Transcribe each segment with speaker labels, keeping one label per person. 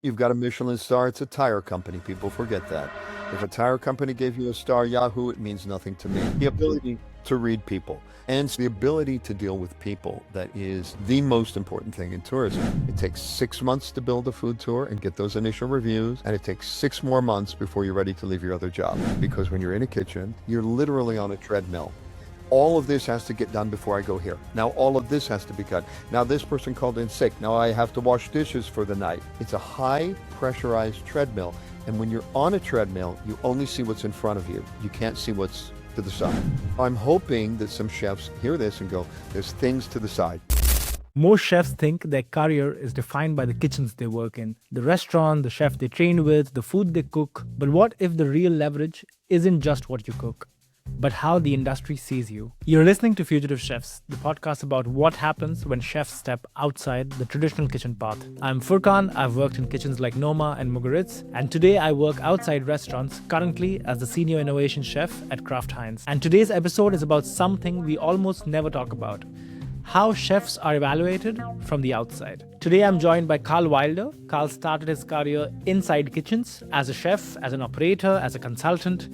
Speaker 1: You've got a Michelin star, it's a tire company. People forget that. If a tire company gave you a star, Yahoo, it means nothing to me. The ability to read people and the ability to deal with people, that is the most important thing in tourism. It takes 6 months to build a food tour and get those initial reviews, and it takes 6 more months before you're ready to leave your other job. Because when you're in a kitchen, you're literally on a treadmill. All of this has to get done before I go here. Now all of this has to be cut. Now this person called in sick. Now I have to wash dishes for the night. It's a high pressurized treadmill. And when you're on a treadmill, you only see what's in front of you. You can't see what's to the side. I'm hoping that some chefs hear this and go, there's things to the side.
Speaker 2: Most chefs think their career is defined by the kitchens they work in, the restaurant, the chef they train with, the food they cook. But what if the real leverage isn't just what you cook, but how the industry sees you? You're listening to Fugitive Chefs, the podcast about what happens when chefs step outside the traditional kitchen path. I'm Furkan. I've worked in kitchens like Noma and Mugaritz, and today I work outside restaurants, currently as the Senior Innovation Chef at Kraft Heinz. And today's episode is about something we almost never talk about: how chefs are evaluated from the outside. Today I'm joined by Karl Wilder. Karl started his career inside kitchens as a chef, as an operator, as a consultant,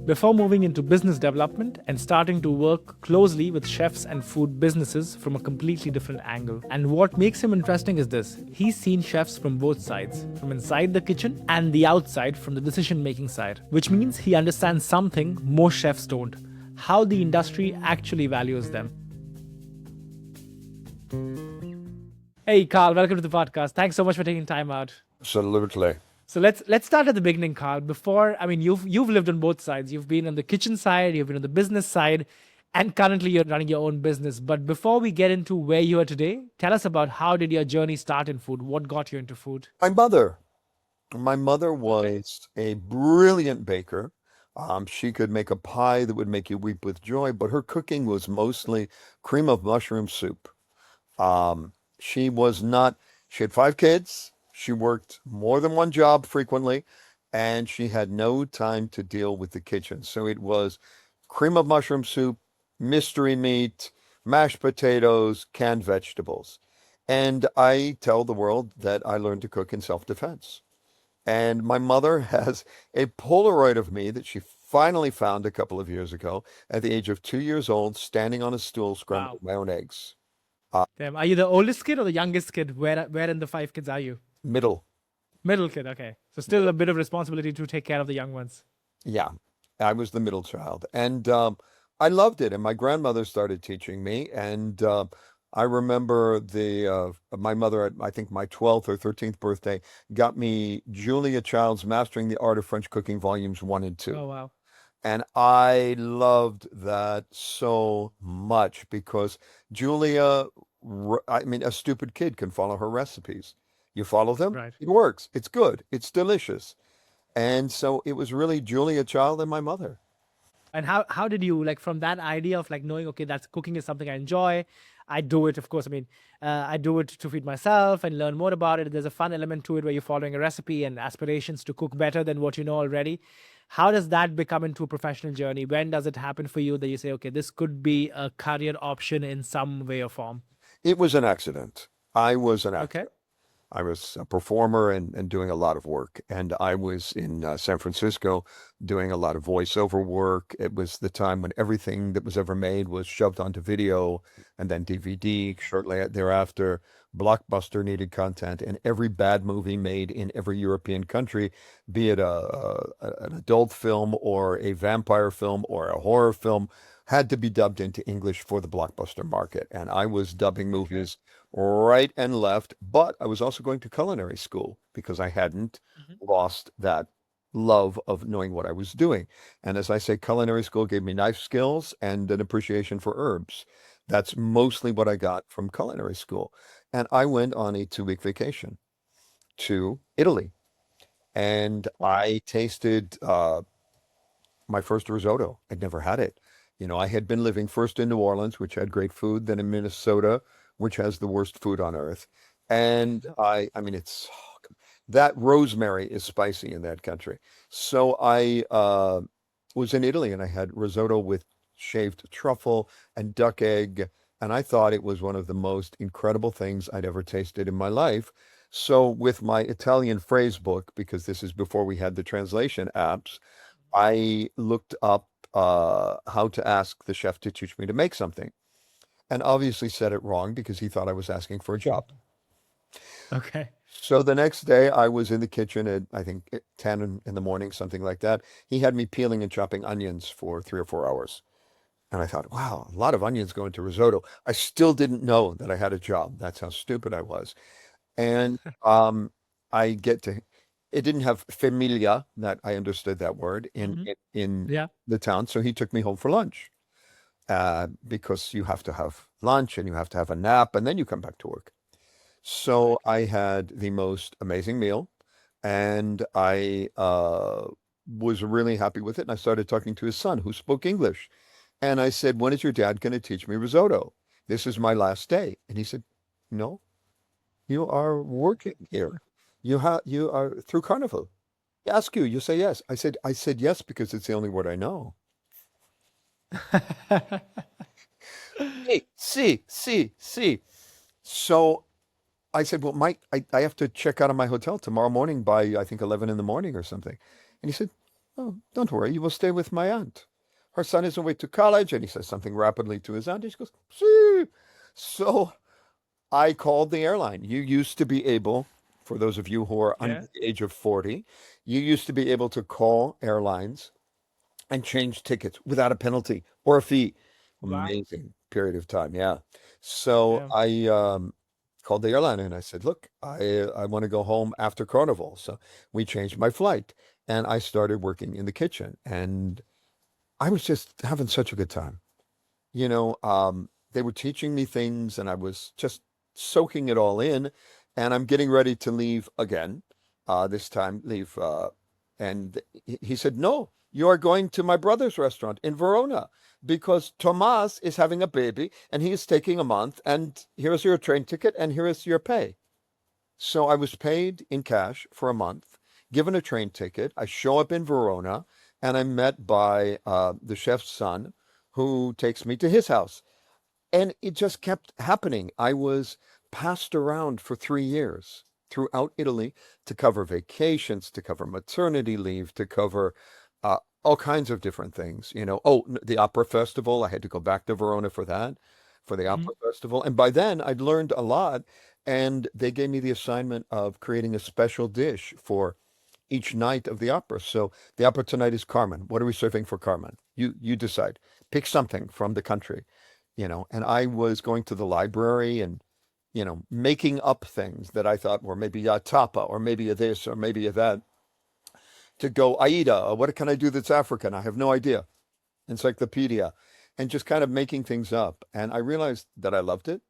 Speaker 2: before moving into business development and starting to work closely with chefs and food businesses from a completely different angle. And what makes him interesting is this: he's seen chefs from both sides, from inside the kitchen and the outside, from the decision-making side, which means he understands something most chefs don't: how the industry actually values them. Hey, Karl, welcome to the podcast. Thanks so much for taking time out.
Speaker 1: Absolutely.
Speaker 2: So let's start at the beginning, Karl. Before, I mean, you've lived on both sides. You've been on the kitchen side, you've been on the business side, and currently you're running your own business. But before we get into where you are today, tell us about how did your journey start in food? What got you into food?
Speaker 1: My mother
Speaker 2: Okay.
Speaker 1: was a brilliant baker. She could make a pie that would make you weep with joy, but her cooking was mostly cream of mushroom soup. She was not, she had 5 kids. She worked more than one job frequently, and she had no time to deal with the kitchen. So it was cream of mushroom soup, mystery meat, mashed potatoes, canned vegetables. And I tell the world that I learned to cook in self-defense. And my mother has a Polaroid of me that she finally found a couple of years ago at the age of 2 years old, standing on a stool scrambling
Speaker 2: Wow.
Speaker 1: my own eggs. Uh,
Speaker 2: Damn. Are you the oldest kid or the youngest kid? Where in the five kids are you?
Speaker 1: Middle.
Speaker 2: Middle kid. Okay. So still a bit of responsibility to take care of the young ones.
Speaker 1: Yeah, I was the middle child, and I loved it. And my grandmother started teaching me, and I remember the my mother at I think my 12th or 13th birthday got me Julia Child's Mastering the Art of French Cooking Volumes 1 and 2.
Speaker 2: Oh wow.
Speaker 1: And I loved that so much because Julia, I mean, a stupid kid can follow her recipes. You follow them,
Speaker 2: Right.
Speaker 1: it works. It's good. It's delicious. And so it was really Julia Child and my mother.
Speaker 2: And how did you, like, from that idea of like knowing, okay, that's cooking is something I enjoy. I do it, of course. I mean, I do it to feed myself and learn more about it. There's a fun element to it where you're following a recipe and aspirations to cook better than what you know already. How does that become into a professional journey? When does it happen for you that you say, okay, this could be a career option in some way or form?
Speaker 1: It was an accident. I was an
Speaker 2: Okay.
Speaker 1: actor. I was a performer and doing a lot of work. And I was in San Francisco doing a lot of voiceover work. It was the time when everything that was ever made was shoved onto video and then DVD shortly thereafter. Blockbuster needed content, and every bad movie made in every European country, be it an adult film or a vampire film or a horror film, had to be dubbed into English for the blockbuster market. And I was dubbing
Speaker 2: Okay.
Speaker 1: movies right and left, but I was also going to culinary school because I hadn't
Speaker 2: Mhm.
Speaker 1: lost that love of knowing what I was doing. And as I say, culinary school gave me knife skills and an appreciation for herbs. That's mostly what I got from culinary school. And I went on a 2 week vacation to Italy, and I tasted my first risotto. I'd never had it. I had been living first in New Orleans, which had great food, then in Minnesota, which has the worst food on earth. And I mean, that rosemary is spicy in that country. So I was in Italy and I had risotto with shaved truffle and duck egg. And I thought it was one of the most incredible things I'd ever tasted in my life. So with my Italian phrase book, because this is before we had the translation apps, I looked up how to ask the chef to teach me to make something, and obviously said it wrong because he thought I was asking for a job.
Speaker 2: Okay.
Speaker 1: So the next day I was in the kitchen at, I think, 10 in the morning, something like that. He had me peeling and chopping onions for 3 or 4 hours. And I thought, wow, a lot of onions go into risotto. I still didn't know that I had a job. That's how stupid I was. And I get to, it didn't have familia, that I understood that word
Speaker 2: Hmm.
Speaker 1: in
Speaker 2: Yeah.
Speaker 1: the town. So he took me home for lunch, because you have to have lunch and you have to have a nap and then you come back to work. So
Speaker 2: Right.
Speaker 1: I had the most amazing meal, and I was really happy with it. And I started talking to his son, who spoke English. And I said, "When is your dad going to teach me risotto? This is my last day." And he said, "No, you are working here. You are through Carnival. He ask you, you say yes." I said yes because it's the only word I know. Hey, see. So I said, "Well, Mike, I have to check out of my hotel tomorrow morning by, I think, 11 in the morning or something." And he said, "Oh, don't worry. You will stay with my aunt. Her son is away to college." And he says something rapidly to his aunt. And she goes, "See." So I called the airline. You used to be able, for those of you who are under
Speaker 2: Yeah.
Speaker 1: the age of 40, you used to be able to call airlines and change tickets without a penalty or a fee.
Speaker 2: Wow.
Speaker 1: Amazing period of time. Yeah. So
Speaker 2: Yeah.
Speaker 1: I called the airline and I said, "Look, I want to go home after Carnival." So we changed my flight and I started working in the kitchen, and I was just having such a good time. They were teaching me things and I was just soaking it all in. And I'm getting ready to leave again, this time leave. And he said, "No, you are going to my brother's restaurant in Verona because Tomas is having a baby and he is taking a month. And here's your train ticket and here is your pay." So I was paid in cash for a month, given a train ticket. I show up in Verona and I'm met by the chef's son, who takes me to his house. And it just kept happening. I was passed around for 3 years throughout Italy to cover vacations, to cover maternity leave, to cover all kinds of different things. Oh, the opera festival. I had to go back to Verona for that, for the
Speaker 2: Hmm.
Speaker 1: opera festival. And by then I'd learned a lot. And they gave me the assignment of creating a special dish for each night of the opera. So the opera tonight is Carmen. What are we serving for Carmen? You decide. Pick something from the country. And I was going to the library and, making up things that I thought were maybe a tapa or maybe a this or maybe a that, to go, Aida, what can I do that's African? I have no idea. Encyclopedia, and just kind of making things up. And I realized that I loved it.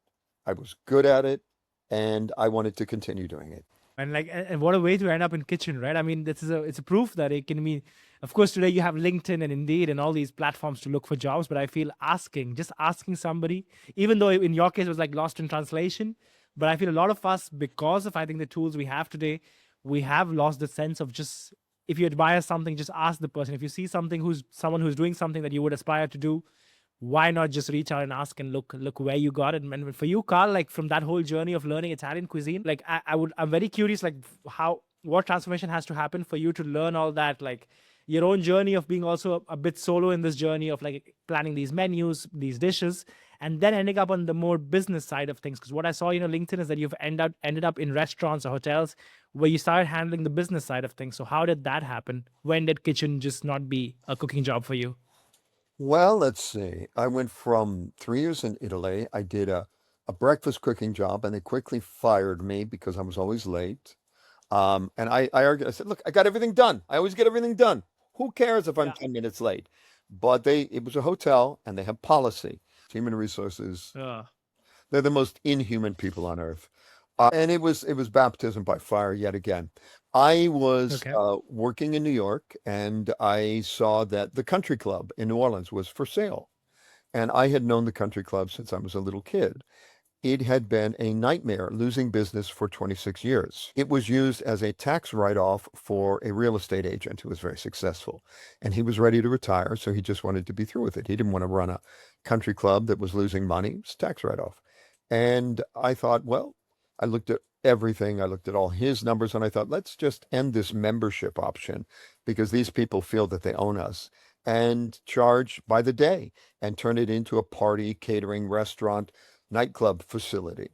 Speaker 1: I was good at it, and I wanted to continue doing it.
Speaker 2: And like, and what a way to end up in kitchen, right? I mean, this is it's a proof that it can be. Of course, today you have LinkedIn and Indeed and all these platforms to look for jobs, but I feel just asking somebody, even though in your case it was like lost in translation, but I feel a lot of us, because of I think the tools we have today, we have lost the sense of just, if you admire something, just ask the person. If you see someone who's doing something that you would aspire to do, why not just reach out and ask and look where you got it. And for you, Carl, like from that whole journey of learning Italian cuisine, like I'm very curious, like how, what transformation has to happen for you to learn all that, like your own journey of being also a bit solo in this journey of like planning these menus, these dishes, and then ending up on the more business side of things. Because what I saw, LinkedIn, is that you've ended up in restaurants or hotels where you started handling the business side of things. So how did that happen? When did kitchen just not be a cooking job for you?
Speaker 1: Well, let's see. I went from 3 years in Italy. I did a breakfast cooking job, and they quickly fired me because I was always late. And I argued, I said, "Look, I got everything done. I always get everything done. Who cares if I'm
Speaker 2: Yeah.
Speaker 1: 10 minutes late?" But it was a hotel and they have policy. Human resources,
Speaker 2: Uh,
Speaker 1: they're the most inhuman people on earth. And it was baptism by fire yet again. I was
Speaker 2: okay.
Speaker 1: working in New York and I saw that the country club in New Orleans was for sale. And I had known the country club since I was a little kid. It had been a nightmare, losing business for 26 years. It was used as a tax write-off for a real estate agent who was very successful. And he was ready to retire, so he just wanted to be through with it. He didn't want to run a country club that was losing money. It's tax write-off. And I thought, well, I looked at everything. I looked at all his numbers and I thought, let's just end this membership option because these people feel that they own us and charge by the day and turn it into a party, catering, restaurant, nightclub facility.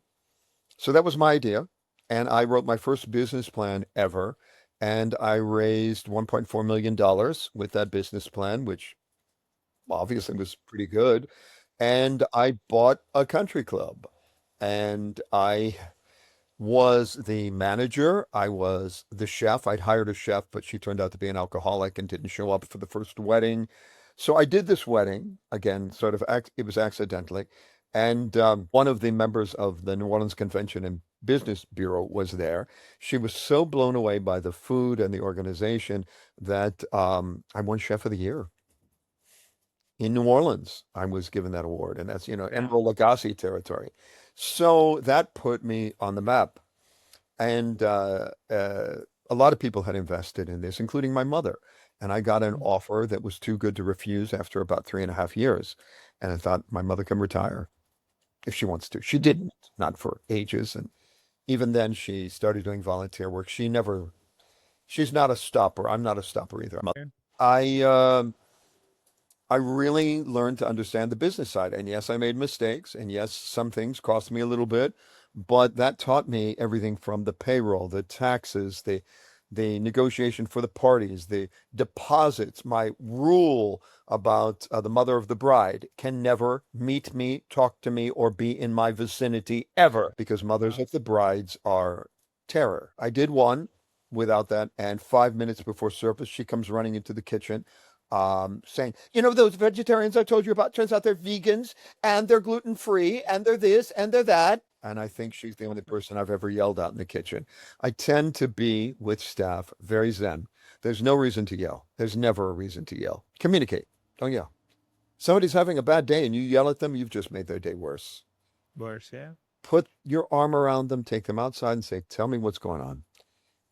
Speaker 1: So that was my idea. And I wrote my first business plan ever. And I raised $1.4 million with that business plan, which obviously was pretty good. And I bought a country club. And I was the manager. I was the chef. I'd hired a chef, but she turned out to be an alcoholic and didn't show up for the first wedding. So I did this wedding again, sort of, it was accidentally. And one of the members of the New Orleans Convention and Business Bureau was there. She was so blown away by the food and the organization that I won Chef of the Year in New Orleans. I was given that award, and that's, Emerald Lagasse territory. So that put me on the map. And a lot of people had invested in this, including my mother. And I got an offer that was too good to refuse after about 3.5 years. And I thought my mother can retire if she wants to. She didn't, not for ages. And even then, she started doing volunteer work. She's not a stopper. I'm not a stopper either. I, um I really learned to understand the business side. And yes, I made mistakes. And yes, some things cost me a little bit, but that taught me everything from the payroll, the taxes, the negotiation for the parties, the deposits. My rule about the mother of the bride can never meet me, talk to me, or be in my vicinity ever because mothers of the brides are terror. I did one without that, and 5 minutes before service, she comes running into the kitchen saying, those vegetarians I told you about, turns out they're vegans and they're gluten free and they're this and they're that. And I think she's the only person I've ever yelled at in the kitchen. I tend to be with staff very zen. There's no reason to yell. There's never a reason to yell. Communicate. Don't yell. Somebody's having a bad day and you yell at them, you've just made their day worse.
Speaker 2: Worse, yeah.
Speaker 1: Put your arm around them, take them outside and say, tell me what's going on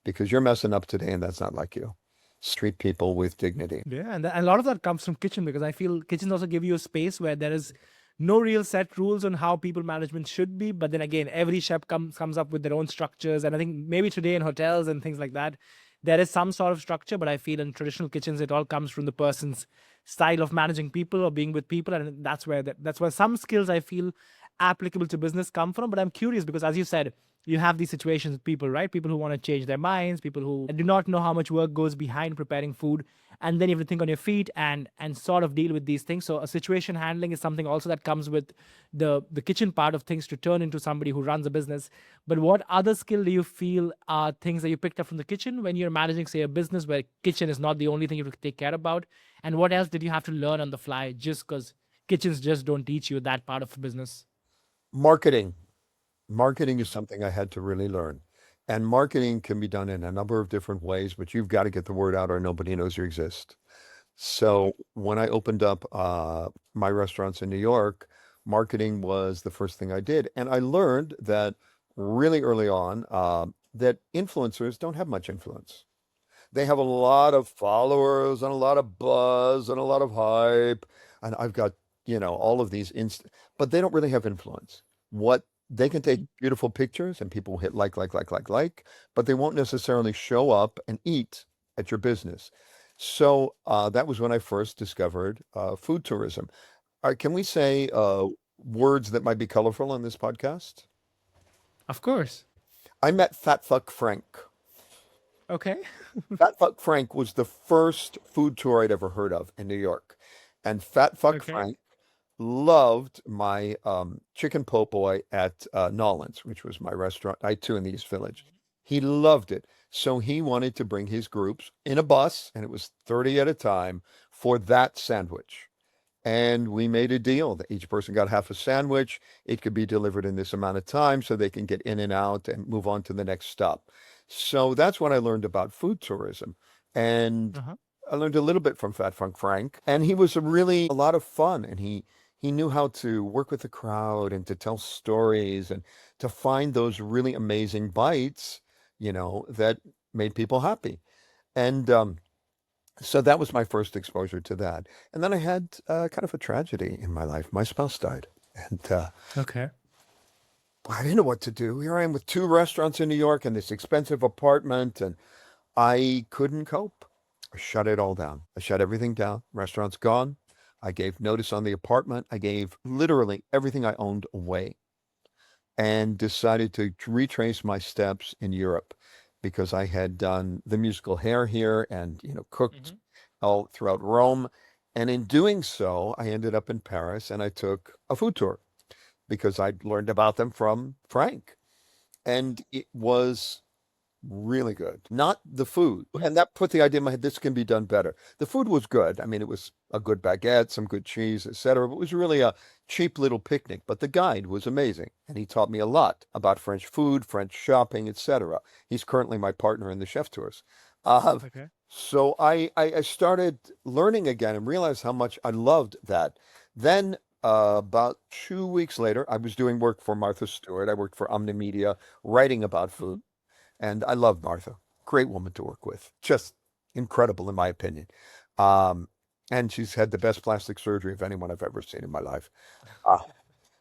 Speaker 1: because you're messing up today and that's not like you. Treat people with dignity.
Speaker 2: Yeah, and a lot of that comes from kitchen because I feel kitchens also give you a space where there is no real set rules on how people management should be. But then again, every chef comes up with their own structures. And I think maybe today in hotels and things like that, there is some sort of structure. But I feel in traditional kitchens, it all comes from the person's style of managing people or being with people. And that's where some skills I feel applicable to business come from. But I'm curious because as you said, you have these situations with people, right? People who want to change their minds, people who do not know how much work goes behind preparing food. And then you have to think on your feet and sort of deal with these things. So a situation handling is something also that comes with the kitchen part of things to turn into somebody who runs a business. But what other skill do you feel are things that you picked up from the kitchen when you're managing, say, a business where kitchen is not the only thing you have to take care about? And what else did you have to learn on the fly just because kitchens just don't teach you that part of business?
Speaker 1: Marketing. Marketing is something I had to really learn. And marketing can be done in a number of different ways, but you've got to get the word out or nobody knows you exist. So when I opened up my restaurants in New York, marketing was the first thing I did. And I learned that really early on that influencers don't have much influence. They have a lot of followers and a lot of buzz and a lot of hype. And I've got, all of these but they don't really have influence. What they can take beautiful pictures and people will hit like, but they won't necessarily show up and eat at your business. So that was when I first discovered food tourism. Can we say words that might be colorful on this podcast?
Speaker 2: Of course.
Speaker 1: I met Fat Fuck Frank.
Speaker 2: Okay.
Speaker 1: Fat Fuck Frank was the first food tour I'd ever heard of in New York. And Fat Fuck
Speaker 2: Okay.
Speaker 1: Frank loved my chicken po' boy at Nolan's, which was my restaurant. I had two in the East Village. He loved it. So he wanted to bring his groups in a bus, and it was 30 at a time for that sandwich. And we made a deal that each person got half a sandwich. It could be delivered in this amount of time so they can get in and out and move on to the next stop. So that's when I learned about food tourism. And
Speaker 2: Uh-huh.
Speaker 1: I learned a little bit from Fat Funk Frank. And he was really a lot of fun. And he knew how to work with the crowd and to tell stories and to find those really amazing bites, that made people happy. And so that was my first exposure to that. And then I had kind of a tragedy in my life. My spouse died. And
Speaker 2: Okay.
Speaker 1: I didn't know what to do. Here I am with two restaurants in New York and this expensive apartment, and I couldn't cope. I shut it all down. I shut everything down. Restaurant's gone. I gave notice on the apartment. I gave literally everything I owned away and decided to retrace my steps in Europe because I had done the musical Hair here and, cooked
Speaker 2: Hmm.
Speaker 1: all throughout Rome. And in doing so, I ended up in Paris and I took a food tour because I'd learned about them from Frank. And it was really good. Not the food. And that put the idea in my head, this can be done better. The food was good. I mean, it was a good baguette, some good cheese, etc. But it was really a cheap little picnic. But the guide was amazing. And he taught me a lot about French food, French shopping, etc. He's currently my partner in the chef tours. Uh,
Speaker 2: Okay.
Speaker 1: so I started learning again and realized how much I loved that. Then about 2 weeks later, I was doing work for Martha Stewart. I worked for Omnimedia, writing about food.
Speaker 2: Hmm.
Speaker 1: And I love Martha. Great woman to work with. Just incredible, in my opinion. Um, and she's had the best plastic surgery of anyone I've ever seen in my life. Uh,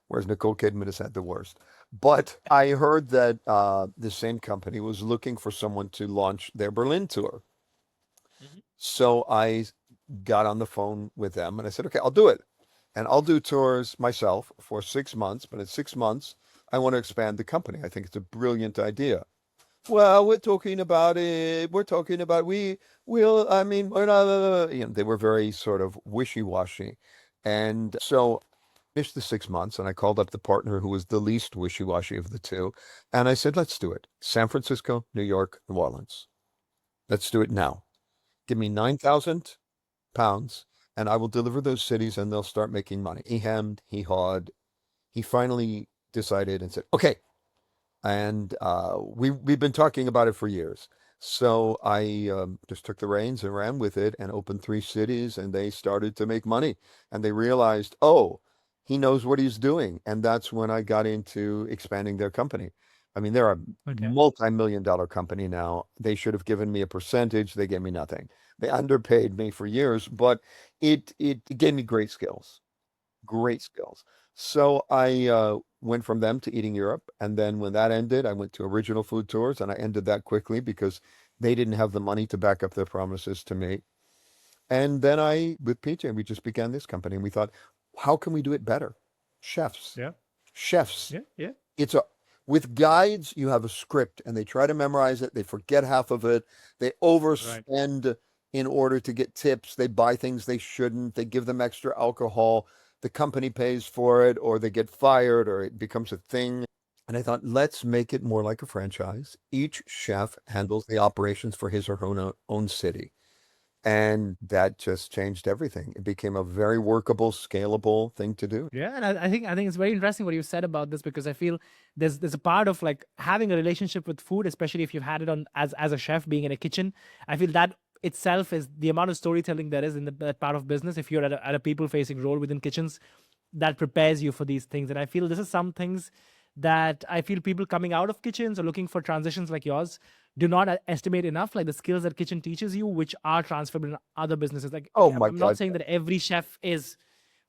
Speaker 1: whereas Nicole Kidman has had the worst. But I heard that the same company was looking for someone to launch their Berlin tour.
Speaker 2: Hmm.
Speaker 1: So I got on the phone with them and I said, okay, I'll do it. And I'll do tours myself for 6 months. But in 6 months, I want to expand the company. I think it's a brilliant idea. Well, we're talking about it. We're talking about we'll. I mean, we're not. They were very sort of wishy-washy, and so finished the 6 months. And I called up the partner who was the least wishy-washy of the two, and I said, "Let's do it. San Francisco, New York, New Orleans. Let's do it now. Give me £9,000, and I will deliver those cities, and they'll start making money." He hemmed, he hawed. He finally decided and said, "Okay." And we've been talking about it for years. So I just took the reins and ran with it and opened three cities, and they started to make money. And they realized, oh, he knows what he's doing. And that's when I got into expanding their company. I mean, they're a
Speaker 2: Okay.
Speaker 1: multi-million-dollar company now. They should have given me a percentage. They gave me nothing. They underpaid me for years, but it gave me great skills. Great skills. So I went from them to Eating Europe. And then when that ended, I went to Original Food Tours and I ended that quickly because they didn't have the money to back up their promises to me. And then with PJ, we just began this company and we thought, how can we do it better? Chefs,
Speaker 2: Yeah.
Speaker 1: chefs.
Speaker 2: Yeah. Yeah.
Speaker 1: It's a, with guides, you have a script and they try to memorize it. They forget half of it. They
Speaker 2: Right.
Speaker 1: overspend in order to get tips. They buy things they shouldn't. They give them extra alcohol. The company pays for it, or they get fired, or it becomes a thing. And I thought, let's make it more like a franchise. Each chef handles the operations for his or her own city. And that just changed everything. It became a very workable, scalable thing to do.
Speaker 2: Yeah, and I think it's very interesting what you said about this because I feel there's a part of like having a relationship with food, especially if you've had it on as a chef being in a kitchen. I feel that itself is the amount of storytelling there is in that part of business. If you're at a people facing role within kitchens, that prepares you for these things. And I feel this is some things that I feel people coming out of kitchens or looking for transitions like yours do not estimate enough, like the skills that kitchen teaches you, which are transferable in other businesses. Like
Speaker 1: Oh my
Speaker 2: I'm not
Speaker 1: God.
Speaker 2: saying that every chef is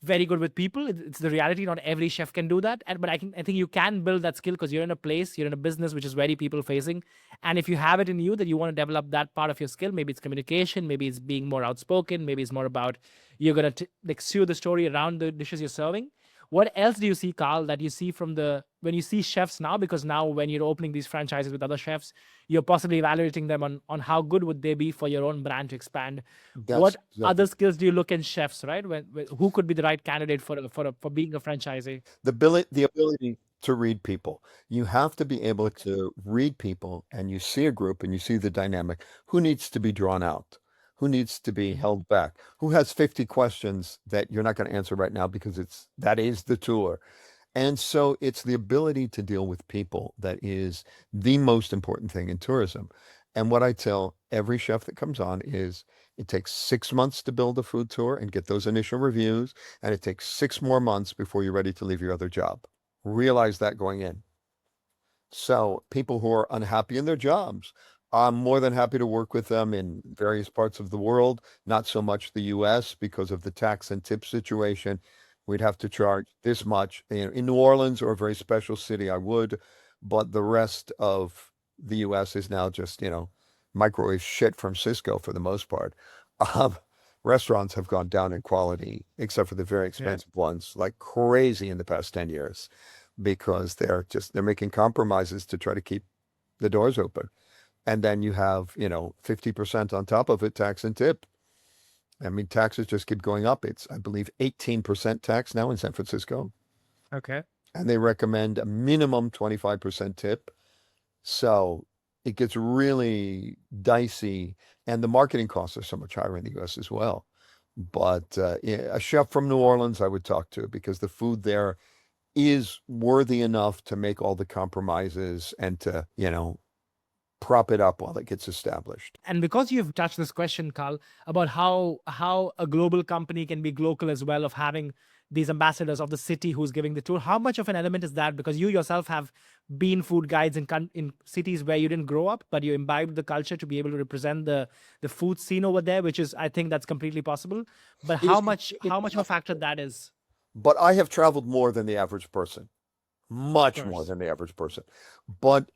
Speaker 2: very good with people. It's the reality. Not every chef can do that. But I think you can build that skill because you're in a place, you're in a business which is very people facing. And if you have it in you that you want to develop that part of your skill, maybe it's communication, maybe it's being more outspoken, maybe it's more about you're gonna like sew the story around the dishes you're serving. What else do you see, Carl, that you see from the when you see chefs now? Because now when you're opening these franchises with other chefs, you're possibly evaluating them on how good would they be for your own brand to expand.
Speaker 1: That's
Speaker 2: What
Speaker 1: exactly
Speaker 2: other skills do you look in chefs, right? Who could be the right candidate for being a franchisee?
Speaker 1: the ability to read people. You have to be able
Speaker 2: Okay.
Speaker 1: to read people and you see a group and you see the dynamic. Who needs to be drawn out? Who needs to be
Speaker 2: Mhm.
Speaker 1: held back? Who has 50 questions that you're not going to answer right now because that is the tour. And so it's the ability to deal with people that is the most important thing in tourism. And what I tell every chef that comes on is it takes 6 months to build a food tour and get those initial reviews, and it takes 6 more months before you're ready to leave your other job. Realize that going in. So people who are unhappy in their jobs, I'm more than happy to work with them in various parts of the world, not so much the US because of the tax and tip situation. We'd have to charge this much. In New Orleans or a very special city, I would, but the rest of the US is now just, microwave shit from Cisco for the most part. Um, Restaurants have gone down in quality, except for the very
Speaker 2: Yeah.
Speaker 1: expensive ones, like crazy in the past 10 years, because they're making compromises to try to keep the doors open. And then you have, 50% on top of it, tax and tip. I mean, taxes just keep going up. It's, I believe, 18% tax now in San Francisco.
Speaker 2: Okay.
Speaker 1: And they recommend a minimum 25% tip. So it gets really dicey. And the marketing costs are so much higher in the US as well. But yeah, a chef from New Orleans I would talk to because the food there is worthy enough to make all the compromises and to, prop it up while it gets established.
Speaker 2: And because you've touched this question, Carl, about how a global company can be local as well, of having these ambassadors of the city who's giving the tour, how much of an element is that? Because you yourself have been food guides in cities where you didn't grow up, but you imbibed the culture to be able to represent the food scene over there, which is, I think that's completely possible. But
Speaker 1: It
Speaker 2: how
Speaker 1: is,
Speaker 2: much
Speaker 1: it,
Speaker 2: how much of a factor that is?
Speaker 1: but I have traveled more than the average person,
Speaker 2: Of
Speaker 1: much more
Speaker 2: course.
Speaker 1: than the average person. But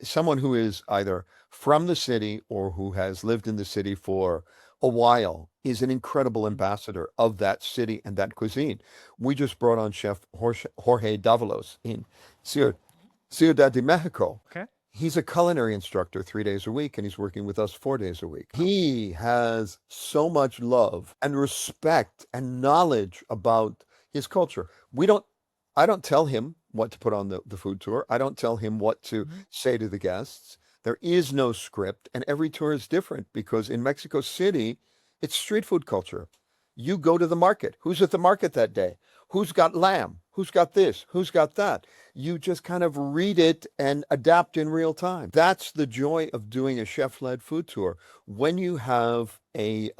Speaker 1: someone who is either from the city or who has lived in the city for a while is an incredible
Speaker 2: Mm.
Speaker 1: ambassador of that city and that cuisine. We just brought on Chef Jorge Davalos in Ciudad de Mexico.
Speaker 2: Okay.
Speaker 1: He's a culinary instructor 3 days a week, and he's working with us 4 days a week. He has so much love and respect and knowledge about his culture. I don't tell him what to put on the food tour. I don't tell him what to
Speaker 2: Mhm.
Speaker 1: say to the guests. There is no script, and every tour is different because in Mexico City, it's street food culture. You go to the market. Who's at the market that day? Who's got lamb? Who's got this? Who's got that? You just kind of read it and adapt in real time. That's the joy of doing a chef-led food tour. When you have a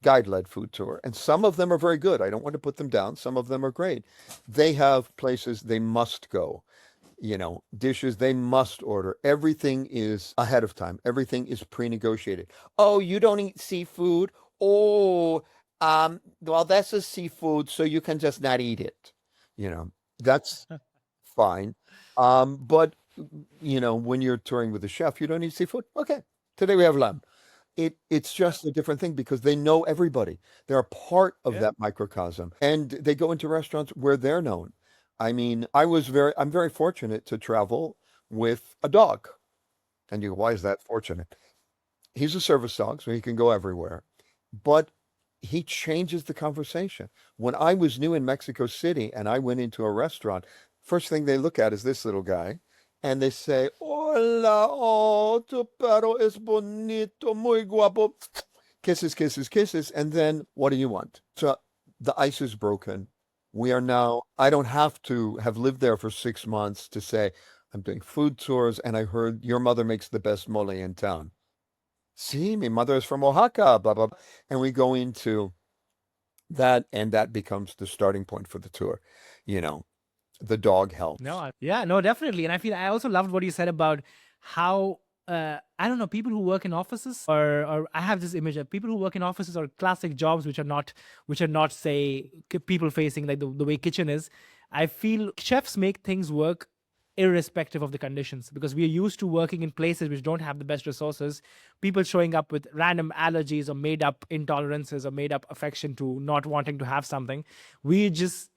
Speaker 1: guide-led food tour, and some of them are very good. I don't want to put them down. Some of them are great. They have places they must go, dishes they must order. Everything is ahead of time. Everything is pre-negotiated. Oh, you don't eat seafood? Oh, well, that's a seafood, so you can just not eat it. That's fine. But when you're touring with a chef, you don't eat seafood. Okay, today we have lamb. It's just a different thing because they know everybody. They're a part of
Speaker 2: Yeah.
Speaker 1: that microcosm, and they go into restaurants where they're known. I mean, I'm very fortunate to travel with a dog. And you go, why is that fortunate? He's a service dog, so he can go everywhere. But he changes the conversation. When I was new in Mexico City and I went into a restaurant, first thing they look at is this little guy, and they say, "Hola, oh, tu perro es bonito, muy guapo." Kisses, kisses, kisses. And then, what do you want? So the ice is broken. I don't have to have lived there for 6 months to say, I'm doing food tours and I heard your mother makes the best mole in town. See, my mother is from Oaxaca, blah, blah, blah. And we go into that, and that becomes the starting point for the tour. You know, the dog
Speaker 2: No,
Speaker 1: helps.
Speaker 2: yeah, no, definitely. And I also loved what you said about how I don't know, people who work in offices, or I have this image of people who work in offices or classic jobs which are not say people facing, like the way kitchen is. I feel chefs make things work irrespective of the conditions, because we are used to working in places which don't have the best resources, people showing up with random allergies or made up intolerances or made up affection to not wanting to have something. We just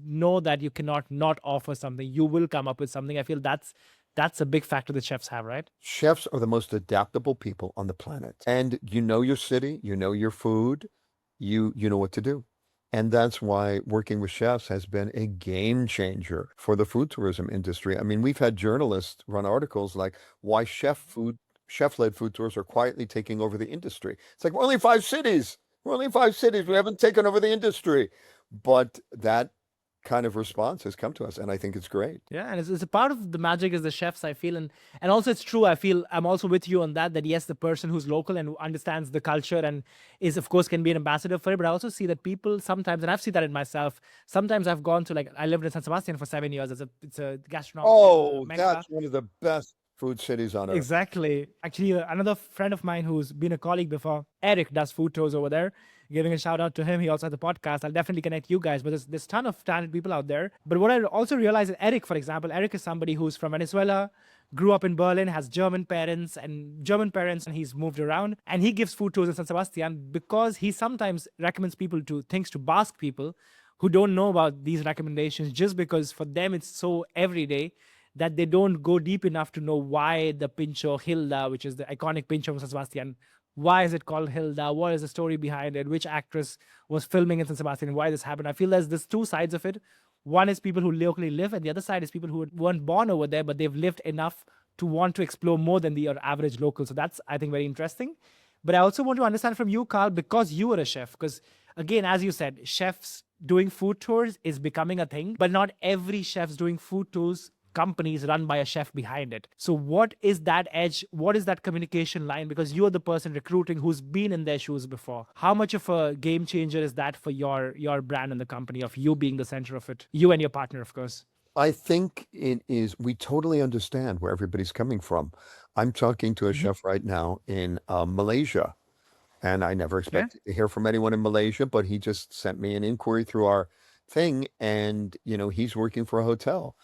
Speaker 2: know that you cannot not offer something. You will come up with something. I feel that's a big factor that chefs have, right?
Speaker 1: Chefs are the most adaptable people on the planet. And you know your city, you know your food, you know what to do. And that's why working with chefs has been a game changer for the food tourism industry. I mean, we've had journalists run articles like why chef-led food tours are quietly taking over the industry. It's like we're only 5 cities. We're only 5 cities. We haven't taken over the industry. But that kind of response has come to us, and I think it's great.
Speaker 2: Yeah, and it's a part of the magic is the chefs, I feel. And also it's true, I feel I'm also with you on that yes, the person who's local and who understands the culture and is, of course, can be an ambassador for it. But I also see that people sometimes, and I've seen that in myself, sometimes I've gone to, like, I lived in San Sebastian for 7 years. It's a gastronomic
Speaker 1: Oh,
Speaker 2: mecca.
Speaker 1: that's one of the best Food cities on earth.
Speaker 2: Exactly. Actually, another friend of mine who's been a colleague before, Eric, does food tours over there. Giving a shout out to him. He also has a podcast. I'll definitely connect you guys, but there's ton of talented people out there. But what I also realized is Eric, for example, Eric is somebody who's from Venezuela, grew up in Berlin, has German parents, and he's moved around. And he gives food tours in San Sebastian because he sometimes recommends people to things to Basque people who don't know about these recommendations just because for them it's so everyday that they don't go deep enough to know why the Pincho Hilda, which is the iconic Pincho from San Sebastian, why is it called Hilda? What is the story behind it? Which actress was filming in San Sebastian? Why this happened? I feel there's two sides of it. One is people who locally live, and the other side is people who weren't born over there, but they've lived enough to want to explore more than the average local. So that's, I think, very interesting. But I also want to understand from you, Carl, because you were a chef, because again, as you said, chefs doing food tours is becoming a thing, but not every chef's doing food tours companies run by a chef behind it. So what is that edge? What is that communication line? Because you're the person recruiting who's been in their shoes before. How much of a game changer is that for your brand and the company, of you being the center of it? You and your partner, of course.
Speaker 1: I think it is, we totally understand where everybody's coming from. I'm talking to a
Speaker 2: Mm-hmm.
Speaker 1: chef right now in Malaysia, and I never
Speaker 2: Okay.
Speaker 1: expected to hear from anyone in Malaysia, but he just sent me an inquiry through our thing, and he's working for a hotel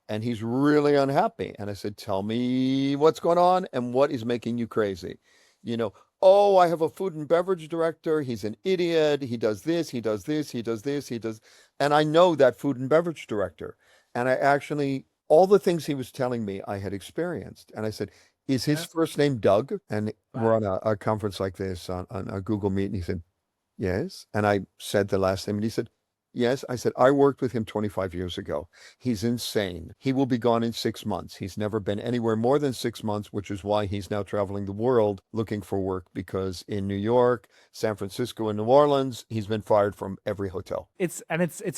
Speaker 1: and he's really unhappy. And I said, "Tell me what's going on and what is making you crazy." You know, "Oh, I have a food and beverage director. He's an idiot. He does this, he does this, he does this, he does." And I know that food and beverage director. And I actually, all the things he was telling me, I had experienced. And I said, "Is his
Speaker 2: Yeah.
Speaker 1: first name Doug?" And we're
Speaker 2: Wow.
Speaker 1: on a conference like this on a Google Meet. And he said, "Yes." And I said the last name, and he said, "Yes." I said, "I worked with him 25 years ago. He's insane. He will be gone in 6 months. He's never been anywhere more than 6 months, which is why he's now traveling the world looking for work, because in New York, San Francisco, and New Orleans, he's been fired from every hotel."
Speaker 2: It's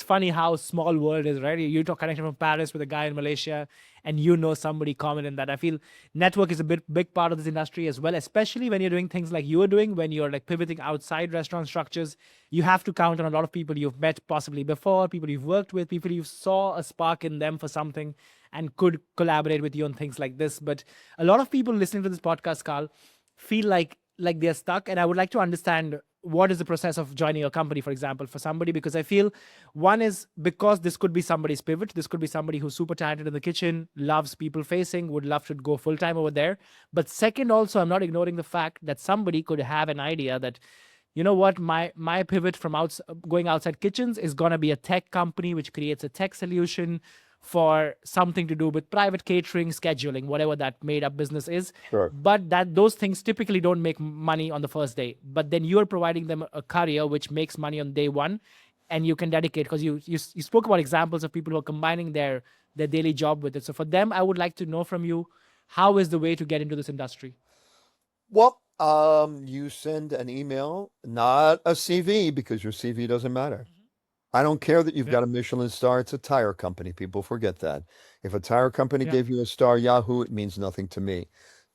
Speaker 2: funny how small world is, right? You talk connection from Paris with a guy in Malaysia, and you know somebody common in that. I feel network is a big part of this industry as well, especially when you're doing things like you are doing, when you're like pivoting outside restaurant structures. You have to count on a lot of people you've met possibly before, people you've worked with, people you saw a spark in them for something and could collaborate with you on things like this. But a lot of people listening to this podcast, Carl, feel like they're stuck, and I would like to understand what is the process of joining a company, for example, for somebody, because I feel one is because this could be somebody's pivot, this could be somebody who's super talented in the kitchen, loves people facing, would love to go full time over there. But second, also, I'm not ignoring the fact that somebody could have an idea that, you know what, my pivot from going outside kitchens is going to be a tech company which creates a tech solution for something to do with private catering, scheduling, whatever that made up business is.
Speaker 1: Sure.
Speaker 2: But that those things typically don't make money on the first day, but then you're providing them a career which makes money on day one, and you can dedicate, because you spoke about examples of people who are combining their daily job with it. So for them, I would like to know from you, how is the way to get into this industry?
Speaker 1: Well, you send an email, not a CV, because your CV doesn't matter. I don't care that you've
Speaker 2: Yeah.
Speaker 1: got a Michelin star. It's a tire company. People forget that. If a tire company
Speaker 2: Yeah.
Speaker 1: gave you a star, Yahoo, it means nothing to me.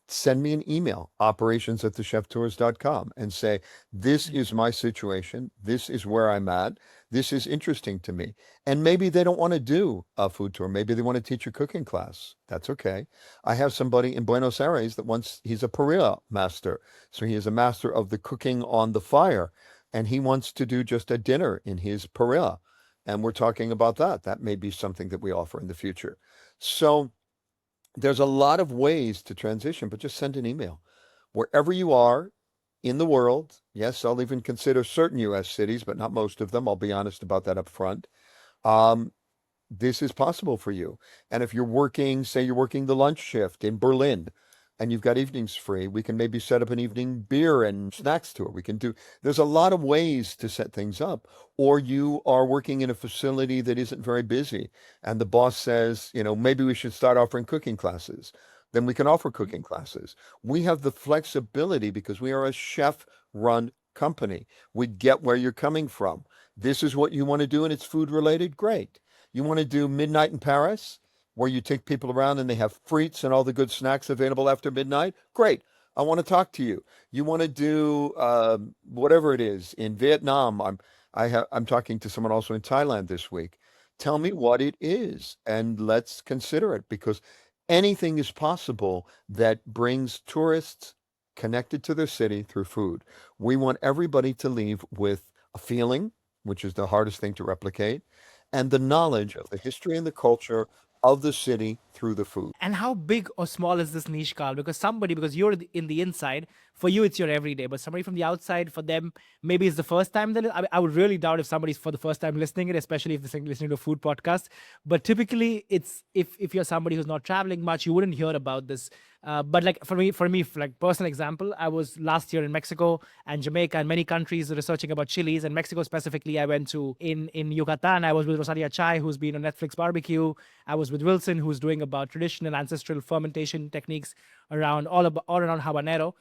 Speaker 1: Send me an email, operations@thecheftours.com, and say, "This is my situation. This is where I'm at. This is interesting to me." And maybe they don't want to do a food tour. Maybe they want to teach a cooking class. That's okay. I have somebody in Buenos Aires that he's a parrilla master. So he is a master of the cooking on the fire, and he wants to do just a dinner in his parrilla. And we're talking about that. That may be something that we offer in the future. So there's a lot of ways to transition, but just send an email. Wherever you are in the world, yes, I'll even consider certain US cities, but not most of them. I'll be honest about that up front. Um, this is possible for you. And if you're working, say you're working the lunch shift in Berlin and you've got evenings free, we can maybe set up an evening beer and snacks tour. There's a lot of ways to set things up. Or you are working in a facility that isn't very busy and the boss says, maybe we should start offering cooking classes. Then we can offer cooking classes. We have the flexibility because we are a chef run company. We get where you're coming from. This is what you want to do and it's food related. Great. You want to do midnight in Paris, where you take people around and they have frites and all the good snacks available after midnight? Great. I want to talk to you. You want to do whatever it is in Vietnam? I'm talking to someone also in Thailand this week. Tell me what it is, and let's consider it, because anything is possible that brings tourists connected to their city through food. We want everybody to leave with a feeling, which is the hardest thing to replicate, and the knowledge of the history and the culture of the city through the food.
Speaker 2: And how big or small is this niche, Carl? Because you're in the inside, for you it's your everyday, but somebody from the outside, for them maybe it's the first time that I would really doubt if somebody's for the first time listening it, especially if they're listening to a food podcast. But typically, it's if you're somebody who's not traveling much, you wouldn't hear about this. But like for me, like personal example, I was last year in Mexico and Jamaica and many countries researching about chilies. And Mexico specifically, I went to in Yucatan. I was with Rosalia Chai, who's been on Netflix Barbecue. I was with Wilson, who's doing about traditional ancestral fermentation techniques around all around habanero.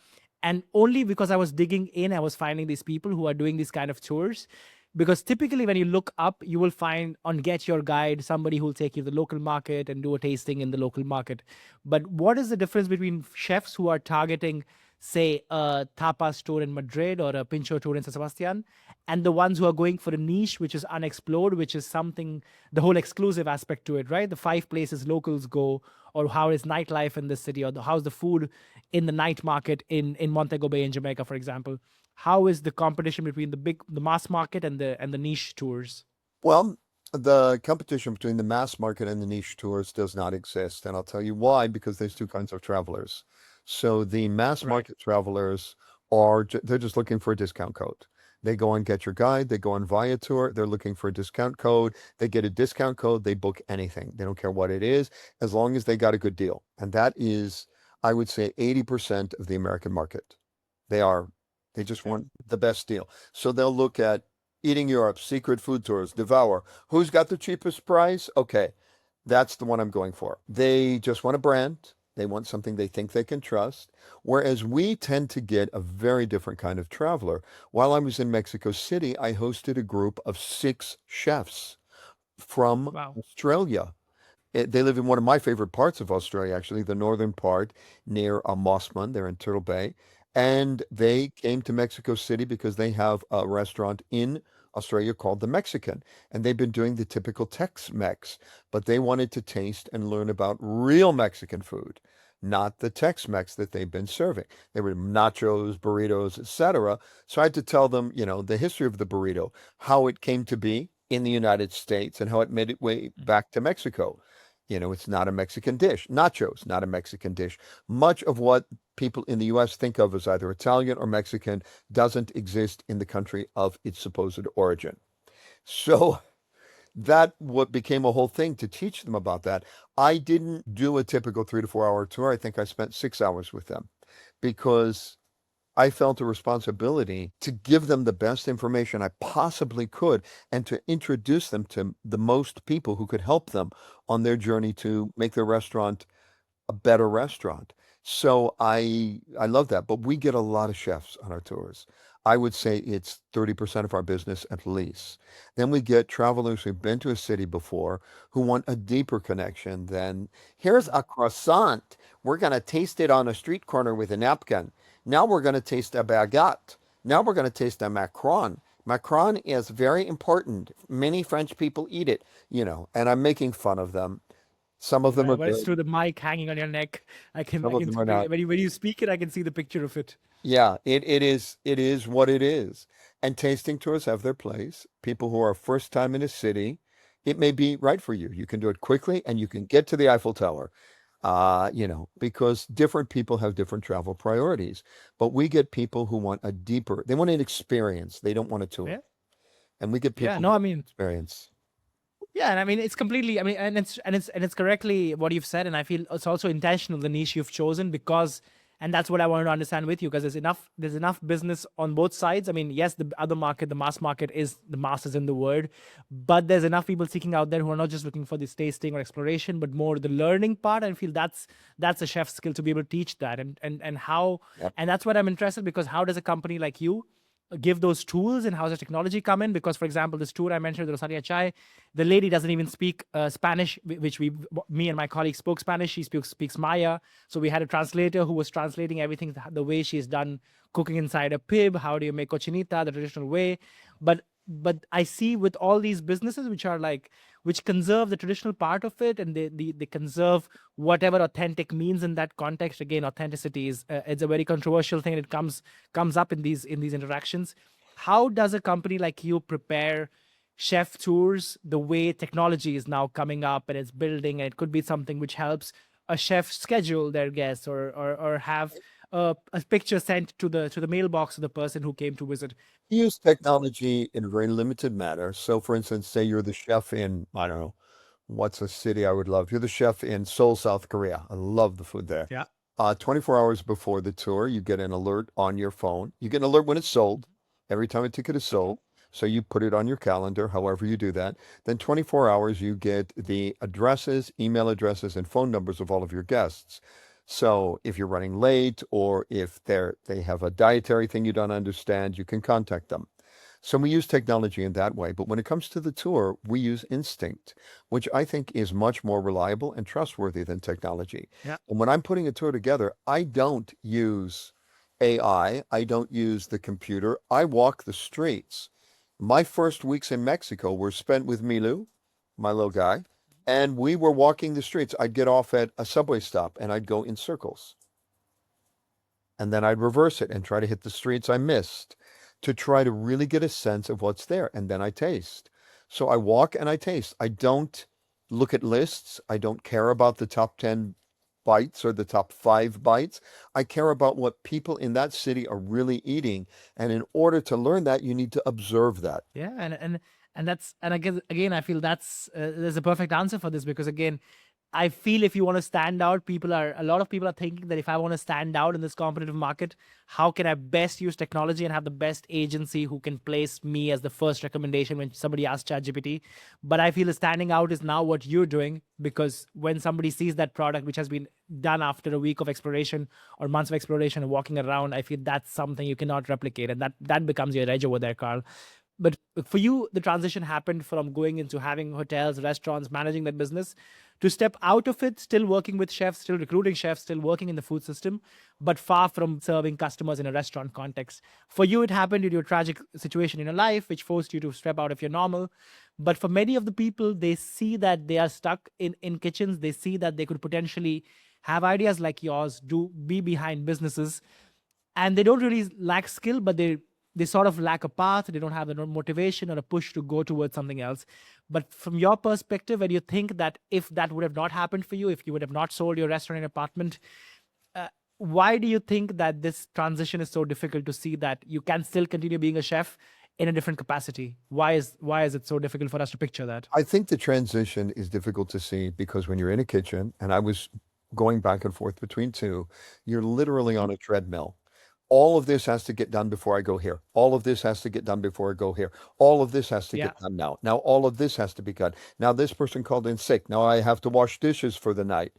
Speaker 2: And only because I was digging in, I was finding these people who are doing these kind of tours. Because typically, when you look up, you will find on Get Your Guide somebody who will take you to the local market and do a tasting in the local market. But what is the difference between chefs who are targeting, say, a tapas store in Madrid or a pincho tour in San Sebastian, and the ones who are going for a niche which is unexplored, which is something, the whole exclusive aspect to it, right? The 5 places locals go, or how is nightlife in the city, or how's the food in the night market in Montego Bay in Jamaica, for example. How is the competition between the mass market and the niche tours?
Speaker 1: Well, the competition between the mass market and the niche tours does not exist. And I'll tell you why, because there's two kinds of travelers. So the mass
Speaker 2: Right.
Speaker 1: market travelers they're just looking for a discount code. They go on Get Your Guide, they go on Viator, they're looking for a discount code. They get a discount code, they book anything. They don't care what it is, as long as they got a good deal. And that is, I would say, 80% of the American market. They are, they just
Speaker 2: Okay.
Speaker 1: want the best deal. So they'll look at Eating Europe, Secret Food Tours, Devour. Who's got the cheapest price? Okay, that's the one I'm going for. They just want a brand. They want something they think they can trust. Whereas we tend to get a very different kind of traveler. While I was in Mexico City, I hosted a group of 6 chefs from
Speaker 2: Wow.
Speaker 1: Australia. They live in one of my favorite parts of Australia, actually, the northern part near Mossman. They're in Turtle Bay. And they came to Mexico City because they have a restaurant in Australia called the Mexican. And they've been doing the typical Tex-Mex, but they wanted to taste and learn about real Mexican food, not the Tex-Mex that they've been serving. They were nachos, burritos, etc. So I had to tell them, the history of the burrito, how it came to be in the United States and how it made its way back to Mexico. It's not a Mexican dish. Nachos, not a Mexican dish. Much of what people in the US think of as either Italian or Mexican doesn't exist in the country of its supposed origin. So that what became a whole thing to teach them about that. I didn't do a typical 3 to 4 hour tour. I think I spent 6 hours with them because I felt a responsibility to give them the best information I possibly could and to introduce them to the most people who could help them on their journey to make their restaurant a better restaurant. So I love that. But we get a lot of chefs on our tours. I would say it's 30% of our business at least. Then we get travelers who've been to a city before who want a deeper connection than here's a croissant. We're going to taste it on a street corner with a napkin. Now we're going to taste a baguette. Now we're going to taste a macaron. Macaron is very important. Many French people eat it, and I'm making fun of them. Some of them
Speaker 2: Right,
Speaker 1: are
Speaker 2: but it's
Speaker 1: good.
Speaker 2: through the mic hanging on your neck. I can
Speaker 1: Some
Speaker 2: I
Speaker 1: of
Speaker 2: can
Speaker 1: them are not.
Speaker 2: when you speak it, I can see the picture of it.
Speaker 1: Yeah, it is what it is. And tasting tours have their place. People who are first time in a city, it may be right for you. You can do it quickly and you can get to the Eiffel Tower. Because different people have different travel priorities. But we get people who want they want an experience. They don't want a tour.
Speaker 2: Yeah,
Speaker 1: And we get
Speaker 2: yeah.
Speaker 1: people
Speaker 2: No,
Speaker 1: who
Speaker 2: I
Speaker 1: want
Speaker 2: mean,
Speaker 1: experience.
Speaker 2: yeah, and I mean it's completely. I mean, and it's correctly what you've said, and I feel it's also intentional the niche you've chosen because, and that's what I wanted to understand with you because there's enough business on both sides. I mean, yes, the other market, the mass market, is the masses in the word, but there's enough people seeking out there who are not just looking for this tasting or exploration, but more the learning part. And I feel that's a chef's skill to be able to teach that, and how,
Speaker 1: Yep.
Speaker 2: and that's what I'm interested because how does a company like you give those tools and how does technology come in? Because, for example, this tour I mentioned, the Rosaria Chai, the lady doesn't even speak Spanish, which me and my colleague spoke Spanish. She speaks Maya. So we had a translator who was translating everything the way she's done cooking inside a pib. How do you make cochinita the traditional way? But I see with all these businesses, which are like which conserve the traditional part of it, and they conserve whatever authentic means in that context. Again, authenticity is it's a very controversial thing, and it comes up in these interactions. How does a company like you prepare chef tours the way technology is now coming up and it's building, and it could be something which helps a chef schedule their guests, or have a picture sent to the mailbox of the person who came to visit?
Speaker 1: We use technology in a very limited manner. So, for instance, say you're the chef in, I don't know, what's a city I would love? You're the chef in Seoul, South Korea. I love the food there.
Speaker 2: Yeah.
Speaker 1: 24 hours before the tour, you get an alert on your phone. You get an alert when it's sold, every time a ticket is sold. So you put it on your calendar, however you do that. Then 24 hours, you get the addresses, email addresses, and phone numbers of all of your guests. So if you're running late or if they have a dietary thing you don't understand, you can contact them. So we use technology in that way. But when it comes to the tour, we use instinct, which I think is much more reliable and trustworthy than technology.
Speaker 2: Yeah.
Speaker 1: And when I'm putting a tour together, I don't use AI. I don't use the computer. I walk the streets. My first weeks in Mexico were spent with Milu, my little guy, and we were walking the streets. I'd get off at a subway stop and I'd go in circles. And then I'd reverse it and try to hit the streets I missed to try to really get a sense of what's there. And then I taste. So I walk and I taste. I don't look at lists. I don't care about the top 10 bites or the top 5 bites. I care about what people in that city are really eating. And in order to learn that, you need to observe that.
Speaker 2: Yeah, and that's, and again, I feel that's there's a perfect answer for this, because again, I feel if you want to stand out, a lot of people are thinking that if I want to stand out in this competitive market, how can I best use technology and have the best agency who can place me as the first recommendation when somebody asks ChatGPT? But I feel standing out is now what you're doing, because when somebody sees that product, which has been done after a week of exploration or months of exploration and walking around, I feel that's something you cannot replicate, and that becomes your edge over there, Carl. But for you, the transition happened from going into having hotels, restaurants, managing that business, to step out of it, still working with chefs, still recruiting chefs, still working in the food system, but far from serving customers in a restaurant context. For you, it happened due to a tragic situation in your life, which forced you to step out of your normal. But for many of the people, they see that they are stuck in kitchens. They see that they could potentially have ideas like yours, be behind businesses, and they don't really lack skill, but they sort of lack a path. They don't have the motivation or a push to go towards something else. But from your perspective, when you think that if that would have not happened for you, if you would have not sold your restaurant and apartment, why do you think that this transition is so difficult to see that you can still continue being a chef in a different capacity? Why is it so difficult for us to picture that?
Speaker 1: I think the transition is difficult to see because when you're in a kitchen, and I was going back and forth between two, you're literally on a treadmill. All of this has to get done before I go here. All of this has to get done before I go here. All of this has to
Speaker 2: Yeah.
Speaker 1: get done now. Now, all of this has to be done. Now, this person called in sick. Now I have to wash dishes for the night.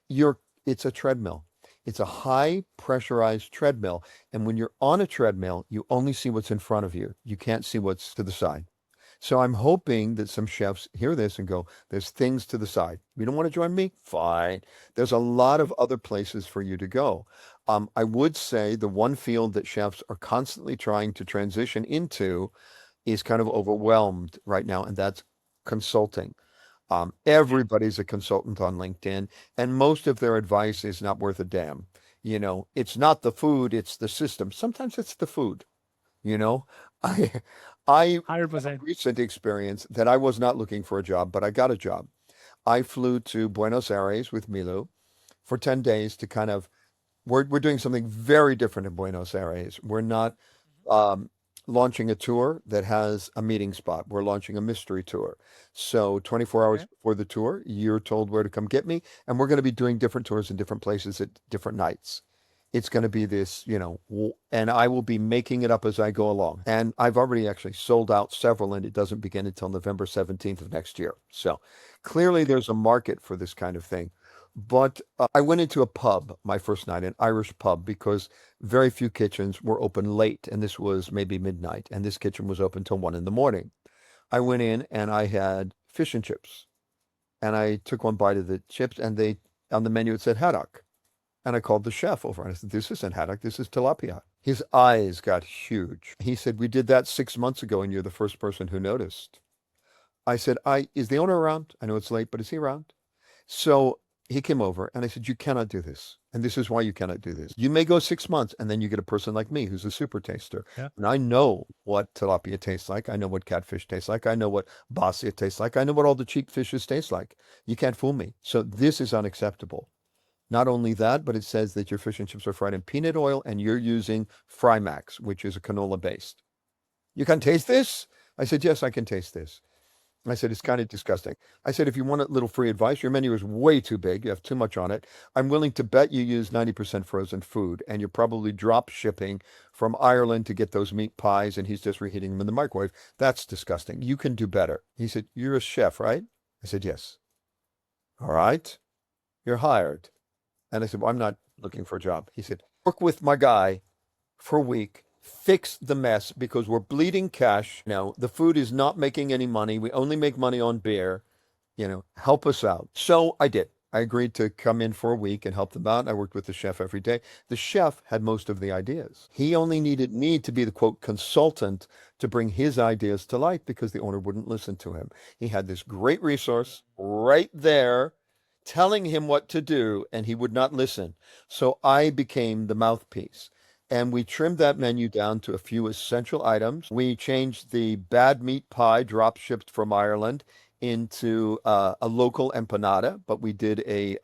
Speaker 1: It's a treadmill. It's a high pressurized treadmill. And when you're on a treadmill, you only see what's in front of you. You can't see what's to the side. So I'm hoping that some chefs hear this and go, there's things to the side. You don't want to join me? Fine. There's a lot of other places for you to go. I would say the one field that chefs are constantly trying to transition into is kind of overwhelmed right now, and that's consulting. Everybody's a consultant on LinkedIn, and most of their advice is not worth a damn. It's not the food, it's the system. Sometimes it's the food. You know, I I had a
Speaker 2: 100%.
Speaker 1: recent experience that I was not looking for a job, but I got a job. I flew to Buenos Aires with Milu for 10 days to kind of we're doing something very different in Buenos Aires. We're not um, launching a tour that has a meeting spot. We're launching a mystery tour. So 24 hours
Speaker 2: Okay.
Speaker 1: before the tour, you're told where to come get me, and we're going to be doing different tours in different places at different nights. It's going to be this, and I will be making it up as I go along. And I've already actually sold out several, and it doesn't begin until November 17th of next year. So clearly there's a market for this kind of thing. But I went into a pub my first night, an Irish pub, because very few kitchens were open late. And this was maybe midnight. And this kitchen was open till 1 in the morning. I went in and I had fish and chips. And I took one bite of the chips, and on the menu it said haddock. And I called the chef over and I said, this isn't haddock, this is tilapia. His eyes got huge. He said, we did that 6 months ago and you're the first person who noticed. I said, is the owner around? I know it's late, but is he around? So he came over and I said, you cannot do this. And this is why you cannot do this. You may go 6 months and then you get a person like me who's a super taster.
Speaker 2: Yeah.
Speaker 1: And I know what tilapia tastes like. I know what catfish tastes like. I know what basia tastes like. I know what all the cheap fishes taste like. You can't fool me. So this is unacceptable. Not only that, but it says that your fish and chips are fried in peanut oil and you're using Frymax, which is a canola based. You can taste this? I said, yes, I can taste this. I said, it's kind of disgusting. I said, if you want a little free advice, your menu is way too big. You have too much on it. I'm willing to bet you use 90% frozen food and you're probably drop shipping from Ireland to get those meat pies and he's just reheating them in the microwave. That's disgusting. You can do better. He said, you're a chef, right? I said, yes. All right. You're hired. And I said, well, I'm not looking for a job. He said, work with my guy for a week, fix the mess because we're bleeding cash. Now, the food is not making any money. We only make money on beer. Help us out. So I did. I agreed to come in for a week and help them out. I worked with the chef every day. The chef had most of the ideas. He only needed me to be the quote consultant to bring his ideas to life because the owner wouldn't listen to him. He had this great resource right there telling him what to do and he would not listen. So I became the mouthpiece. And we trimmed that menu down to a few essential items. We changed the bad meat pie drop shipped from Ireland into a local empanada, but we did a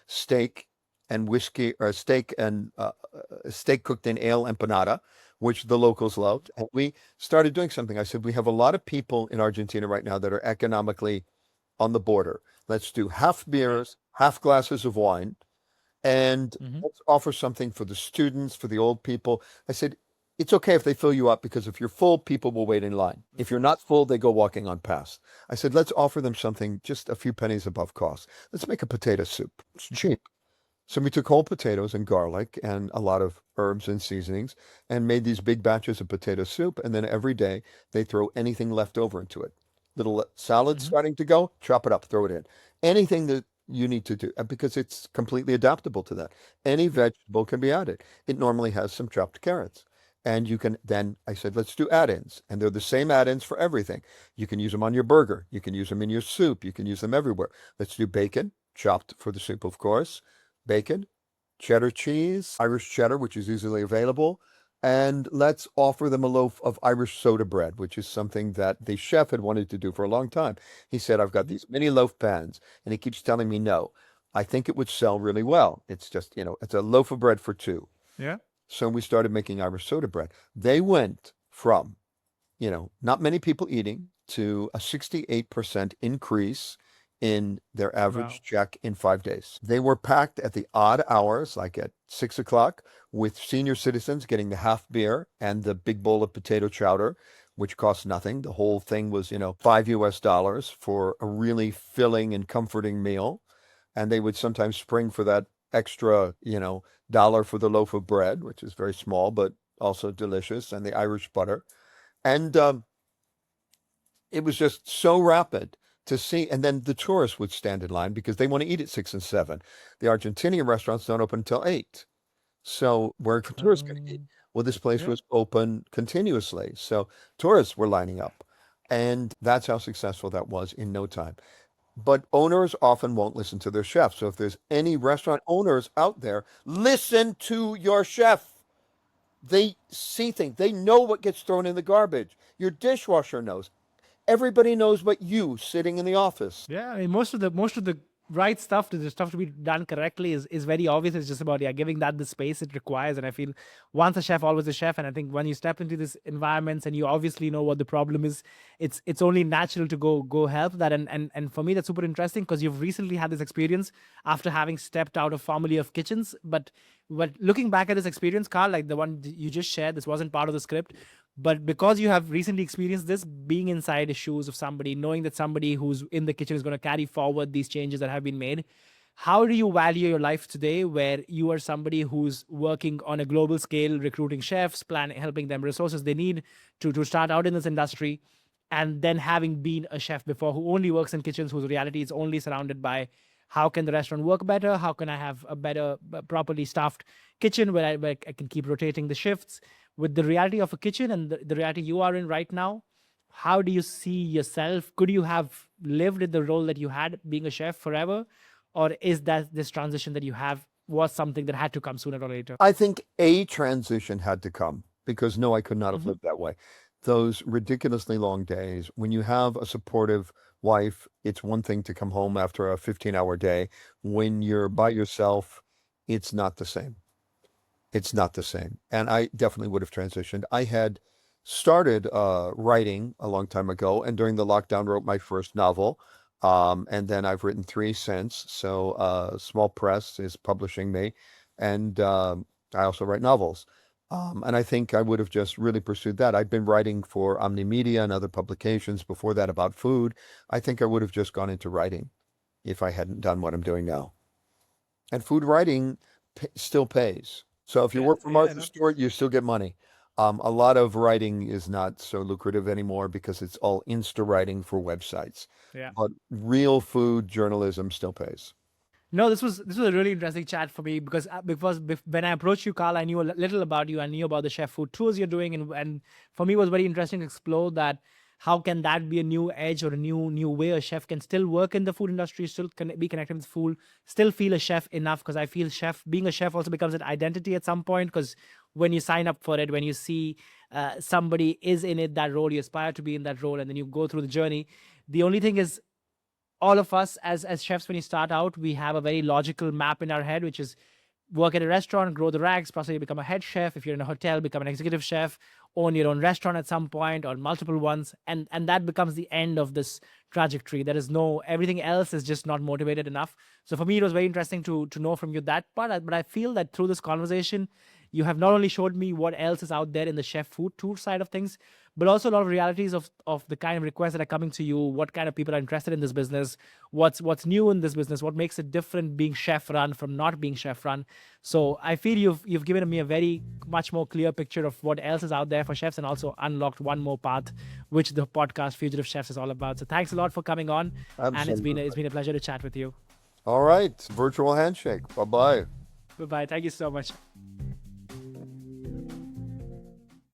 Speaker 1: steak and whiskey or steak cooked in ale empanada, which the locals loved. And we started doing something. I said, we have a lot of people in Argentina right now that are economically on the border. Let's do half beers, half glasses of wine, and let's offer something for the students, for the old people. I said, it's okay if they fill you up because if you're full, people will wait in line. If you're not full, they go walking on past. I said, let's offer them something just a few pennies above cost. Let's make a potato soup. It's cheap. So we took whole potatoes and garlic and a lot of herbs and seasonings and made these big batches of potato soup. And then every day they throw anything left over into it. Little salad starting to go, chop it up, throw it in. Anything that you need to do because it's completely adaptable to that. Any vegetable can be added. It normally has some chopped carrots. And you can then, I said, let's do add-ins. And they're the same add-ins for everything. You can use them on your burger. You can use them in your soup. You can use them everywhere. Let's do bacon, chopped for the soup, of course. Bacon, cheddar cheese, Irish cheddar, which is easily available. And let's offer them a loaf of Irish soda bread, which is something that the chef had wanted to do for a long time. He said, I've got these mini loaf pans. And he keeps telling me, no, I think it would sell really well. It's just, it's a loaf of bread for two.
Speaker 2: Yeah.
Speaker 1: So we started making Irish soda bread. They went from, not many people eating to a 68% increase in their average check in 5 days. They were packed at the odd hours, like at 6 o'clock, with senior citizens getting the half beer and the big bowl of potato chowder, which cost nothing. The whole thing was, $5 for a really filling and comforting meal. And they would sometimes spring for that extra, dollar for the loaf of bread, which is very small, but also delicious, and the Irish butter. And it was just so rapid to see. And then the tourists would stand in line because they want to eat at 6 and 7. The Argentinian restaurants don't open until 8. So where are tourists going to eat? Well, this place was open continuously. So tourists were lining up. And that's how successful that was in no time. But owners often won't listen to their chef. So if there's any restaurant owners out there, listen to your chef. They see things. They know what gets thrown in the garbage. Your dishwasher knows. Everybody knows but you sitting in the office.
Speaker 2: Yeah, I mean, most of the right stuff the stuff to be done correctly is very obvious. It's just about giving that the space it requires. And I feel once a chef, always a chef. And I think when you step into these environments and you obviously know what the problem is, it's only natural to go help that. And for me, that's super interesting because you've recently had this experience after having stepped out of family of kitchens. But looking back at this experience, Carl, like the one you just shared, this wasn't part of the script. But because you have recently experienced this, being inside the shoes of somebody, knowing that somebody who's in the kitchen is going to carry forward these changes that have been made, how do you value your life today where you are somebody who's working on a global scale, recruiting chefs, helping them resources they need to start out in this industry, and then having been a chef before who only works in kitchens whose reality is only surrounded by how can the restaurant work better? How can I have a better, properly staffed kitchen where I can keep rotating the shifts? With the reality of a kitchen and the reality you are in right now, how do you see yourself? Could you have lived in the role that you had being a chef forever? Or is that this transition that you have was something that had to come sooner or later?
Speaker 1: I think a transition had to come because no, I could not have
Speaker 2: Mhm.
Speaker 1: lived that way. Those ridiculously long days, when you have a supportive wife, it's one thing to come home after a 15-hour day. When you're by yourself, it's not the same. It's not the same. And I definitely would have transitioned. I had started writing a long time ago, and during the lockdown wrote my first novel. And then I've written three since. So Small Press is publishing me, and I also write novels. And I think I would have just really pursued that. I've been writing for Omni Media and other publications before that about food. I think I would have just gone into writing if I hadn't done what I'm doing now. And food writing still pays. So if you
Speaker 2: Yeah,
Speaker 1: work for
Speaker 2: yeah,
Speaker 1: Martha
Speaker 2: no.
Speaker 1: Stewart, you still get money. A lot of writing is not so lucrative anymore because it's all Insta writing for websites.
Speaker 2: Yeah.
Speaker 1: But real food journalism still pays.
Speaker 2: No, this was a really interesting chat for me because when I approached you, Carl, I knew a little about you. I knew about the chef food tours you're doing, and for me, it was very interesting to explore that. How can that be a new edge or a new way a chef can still work in the food industry, still be connected with food, still feel a chef enough? Because I feel chef being a chef also becomes an identity at some point. Because when you sign up for it, when you see somebody is in it that role, you aspire to be in that role, and then you go through the journey. The only thing is all of us as chefs, when you start out, we have a very logical map in our head, which is work at a restaurant, grow the ranks, possibly become a head chef. If you're in a hotel, become an executive chef, own your own restaurant at some point or multiple ones, and that becomes the end of this trajectory. There is no, everything else is just not motivated enough. So for me, it was very interesting to know from you that part. But I feel that through this conversation, you have not only showed me what else is out there in the chef food tour side of things, but also a lot of realities of the kind of requests that are coming to you, what kind of people are interested in this business, what's new in this business, what makes it different being chef run from not being chef run. So I feel you've given me a very much more clear picture of what else is out there for chefs, and also unlocked one more path, which the podcast Fugitive Chefs is all about. So thanks a lot for coming on, and it's
Speaker 1: Absolutely.
Speaker 2: been a pleasure to chat with you.
Speaker 1: All right. Virtual handshake. Bye bye.
Speaker 2: Bye bye. Thank you so much.